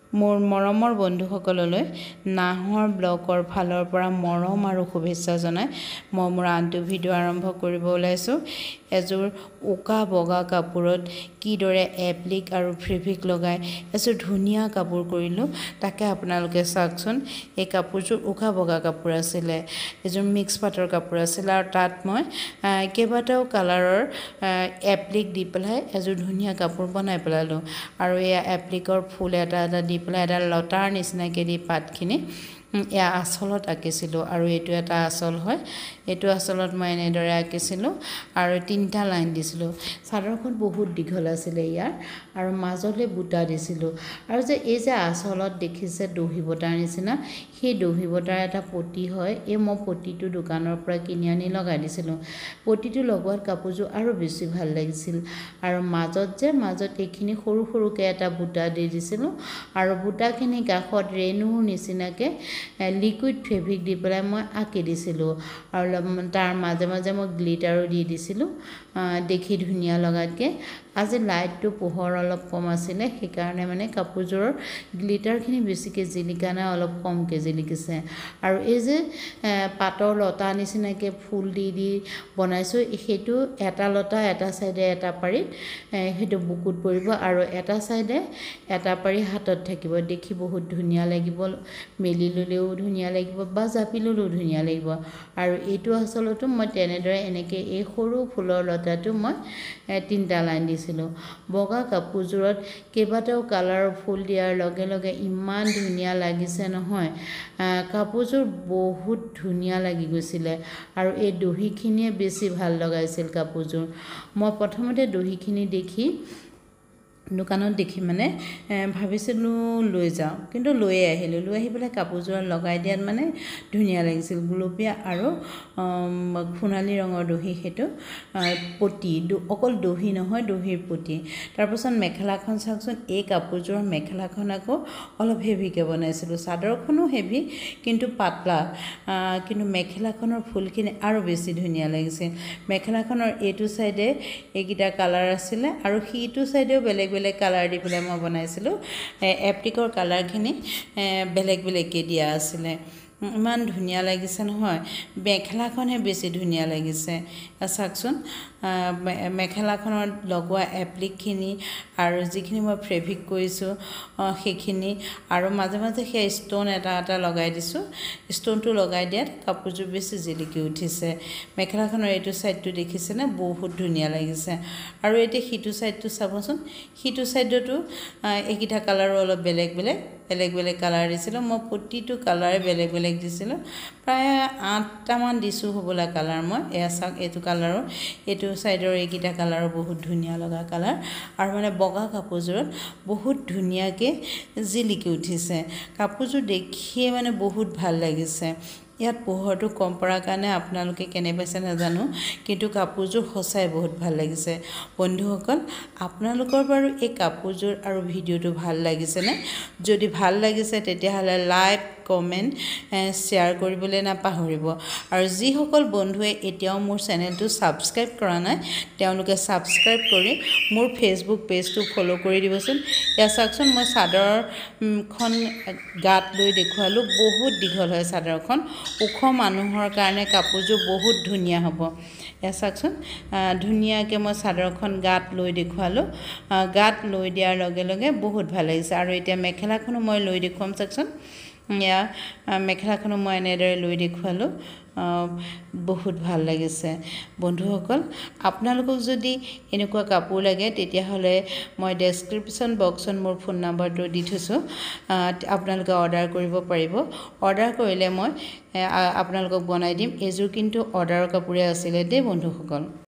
মোৰ মৰমৰ বন্ধুসকললৈ নাহৰ ব্লকৰ ফালৰ পৰা মৰম আৰু শুভেচ্ছা জনাই মই মোৰ আনটো ভিডিঅ' আৰম্ভ কৰিব ওলাইছোঁ। এযোৰ উকা বগা কাপোৰত কিদৰে এপ্লিক আৰু ফেব্ৰিক লগাই এযোৰ ধুনীয়া কাপোৰ কৰিলোঁ তাকে আপোনালোকে চাওকচোন। এই কাপোৰযোৰ উকা বগা কাপোৰ আছিলে, এযোৰ মিক্স পাটৰ কাপোৰ আছিলে আৰু তাত মই কেইবাটাও কালাৰৰ এপ্লিক দি পেলাই এযোৰ ধুনীয়া কাপোৰ বনাই পেলালোঁ। আৰু এয়া এপ্লিকৰ ফুল এটা দি পেলাই এটা লতাৰ নিচিনাকৈ দি পাতখিনি এয়া আঁচলত আঁকিছিলোঁ আৰু এইটো এটা আঁচল হয়। এইটো আঁচলত মই এনেদৰে আঁকিছিলোঁ আৰু 3টা লাইন দিছিলোঁ। চাদৰখন বহুত দীঘল আছিলে ইয়াৰ আৰু মাজলৈ বুটা দিছিলোঁ। আৰু এই যে আঁচলত দেখিছে দহি বটাৰ নিচিনা, সেই দহি বটাৰ এটা পটি হয়। এই মই পটিটো দোকানৰ পৰা কিনি আনি লগাই দিছিলোঁ। পটিটো লগোৱাত কাপোৰযোৰ আৰু বেছি ভাল লাগিছিল। আৰু মাজত এইখিনি সৰু সৰুকৈ এটা বুটা দি দিছিলোঁ আৰু বুটাখিনি কাষত ৰেণুৰ নিচিনাকৈ লিকুইড ফেব্ৰিক দি পেলাই মই আঁকি দিছিলোঁ আৰু তাৰ মাজে মাজে মই গ্লিটাৰো দি দিছিলোঁ দেখি ধুনীয়া লগাতকৈ। আজি লাইটটো পোহৰ অলপ কম আছিলে, সেইকাৰণে মানে কাপোৰযোৰৰ গ্লিটাৰখিনি বেছিকৈ জিলিকা নাই, অলপ কমকৈ জিলিকিছে। আৰু এই যে পাতৰ লতা নিচিনাকৈ ফুল দি বনাইছোঁ, সেইটো এটা লতা এটা চাইডে এটা পাৰি সেইটো বুকুত পৰিব আৰু এটা চাইডে এটা পাৰি হাতত থাকিব। দেখি বহুত ধুনীয়া লাগিব, মেলি ল'লেও ধুনীয়া লাগিব বা জাপি ল'লেও ধুনীয়া লাগিব। আৰু এইটো আচলতে মই তেনেদৰে এনেকৈ এই সৰু ফুলৰ লতাটো মই 3টা লাইন দিছিলোঁ। বগা কাপোৰযোৰত কেইবাটাও কালাৰৰ ফুল দিয়াৰ লগে লগে ইমান ধুনীয়া লাগিছে নহয়, কাপোৰযোৰ বহুত ধুনীয়া লাগি গৈছিলে। আৰু এই দহিখিনিয়ে বেছি ভাল লগাইছিল কাপোৰযোৰ। মই প্ৰথমতে দহিখিনি দেখি দোকানত দেখি মানে ভাবিছিলোঁ লৈ যাওঁ, কিন্তু লৈয়ে আহিলোঁ। লৈ আহি পেলাই কাপোৰযোৰত লগাই দিয়াত মানে ধুনীয়া লাগিছিল। গুলপীয়া আৰু সোণালী ৰঙৰ দহি, সেইটো পটি, অকল দহি নহয়, দহিৰ পটি। তাৰপাছত মেখেলাখন চাওকচোন, এই কাপোৰযোৰৰ মেখেলাখন আকৌ অলপ হেভিকৈ বনাইছিলোঁ। চাদৰখনো হেভি কিন্তু পাতলা, কিন্তু মেখেলাখনৰ ফুলখিনি আৰু বেছি ধুনীয়া লাগিছিল। মেখেলাখনৰ এইটো চাইডে এইকেইটা কালাৰ আছিলে আৰু সিটো চাইডেও বেলেগ বেলেগ কালাৰ দি পেলাই মই বনাইছিলোঁ। এপ্লিকৰ কালাৰখিনি বেলেগ বেলেগকৈ দিয়া আছিলে। ইমান ধুনীয়া লাগিছে নহয়, মেখেলাখনহে বেছি ধুনীয়া লাগিছে। চাওকচোন, মেখেলাখনত লগোৱা এপ্লিকখিনি আৰু যিখিনি মই ফেব্ৰিক কৰিছোঁ সেইখিনি, আৰু মাজে মাজে সেই ষ্ট'ন এটা এটা লগাই দিছোঁ। ষ্ট'নটো লগাই দিয়াত কাপোৰযোৰ বেছি জিলিকি উঠিছে। মেখেলাখনৰ এইটো ছাইডটো দেখিছেনে, বহুত ধুনীয়া লাগিছে। আৰু এতিয়া সিটো ছাইডটো চাবচোন, সিটো ছাইডতো এইকেইটা কালাৰো অলপ বেলেগ বেলেগ কালাৰ দিছিলোঁ। মই প্ৰতিটো কালাৰে বেলেগ বেলেগ দিছিলোঁ, প্ৰায় 8টামান দিছোঁ হ'বলা কালাৰ মই। এয়া চাওক, এইটো কালাৰৰ, এইটো ছাইডৰ এইকেইটা কালাৰো বহুত ধুনীয়া লগা কালাৰ। আৰু মানে বগা কাপোৰযোৰত বহুত ধুনীয়াকৈ জিলিকি উঠিছে। কাপোৰযোৰ দেখিয়ে মানে বহুত ভাল লাগিছে। ইয়াত পোহৰটো কম পৰাৰ কাৰণে আপোনালোকে কেনে পাইছে নাজানো, কিন্তু কাপোৰযোৰ সঁচাই বহুত ভাল লাগিছে। বন্ধুসকল, আপোনালোকৰ বাৰু এই কাপোৰযোৰ আৰু ভিডিঅ'টো ভাল লাগিছেনে? যদি ভাল লাগিছে তেতিয়াহ'লে লাইক, কমেণ্ট, শ্বেয়াৰ কৰিবলৈ নাপাহৰিব। আৰু যিসকল বন্ধুৱে এতিয়াও মোৰ চেনেলটো ছাবস্ক্ৰাইব কৰা নাই, তেওঁলোকে ছাবস্ক্ৰাইব কৰি মোৰ ফেচবুক পেজটো ফ'ল' কৰি দিবচোন। এয়া চাওকচোন, মই চাদৰখন গাত লৈ দেখুৱালোঁ। বহুত দীঘল হয় চাদৰখন, ওখ মানুহৰ কাৰণে কাপোৰযোৰ বহুত ধুনীয়া হ'ব। এয়া চাওকচোন, ধুনীয়াকৈ মই চাদৰখন গাত লৈ দেখুৱালোঁ। গাত লৈ দিয়াৰ লগে লগে বহুত ভাল লাগিছে। আৰু এতিয়া মেখেলাখনো মই লৈ দেখুৱাম, চাওকচোন। এয়া মেখেলাখনো মই এনেদৰে লৈ দেখুৱালোঁ। বহুত ভাল লাগিছে। বন্ধুসকল, আপোনালোকক যদি এনেকুৱা কাপোৰ লাগে তেতিয়াহ'লে মই ডেছক্ৰিপশ্যন বক্সত মোৰ ফোন নম্বৰটো দি থৈছোঁ, আপোনালোকে অৰ্ডাৰ কৰিব পাৰিব। অৰ্ডাৰ কৰিলে মই আপোনালোকক বনাই দিম। এইযোৰ কিন্তু অৰ্ডাৰৰ কাপোৰে আছিলে দেই বন্ধুসকল।